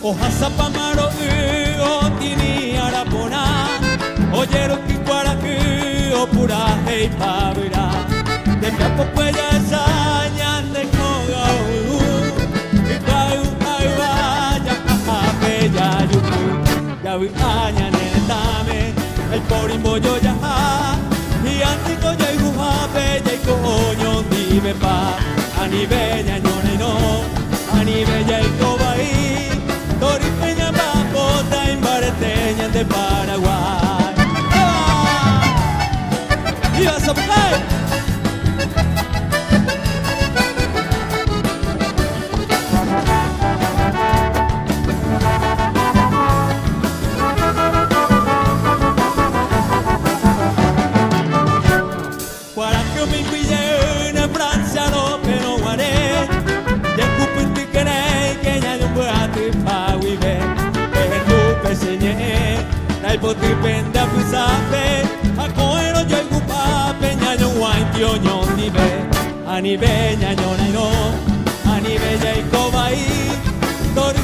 Ohasapamaro o tini arapona Oyero kikwaraku o pura hei pabura De miapo puella sañan de kogau Ikau aiwaya ahapeya yuku Yawi aña nenetame El porimbo yo ya Y antiko ya iguhape ya ikoño dibe pa Anibeña ñone no Anibeña ikobai Toripeña papota imbareteña de Paraguay. ¡Viva Zapucay! Guaraco me envié en Francia no pero guaré. Ya cupiti queré que ya no pueda te paguibe. Que tu peseñé, dai poti penda pisape. A coero yo gupa peña yo guaintio ñondibe. Anibe ña ñona no, anibe ya ikobai. Tori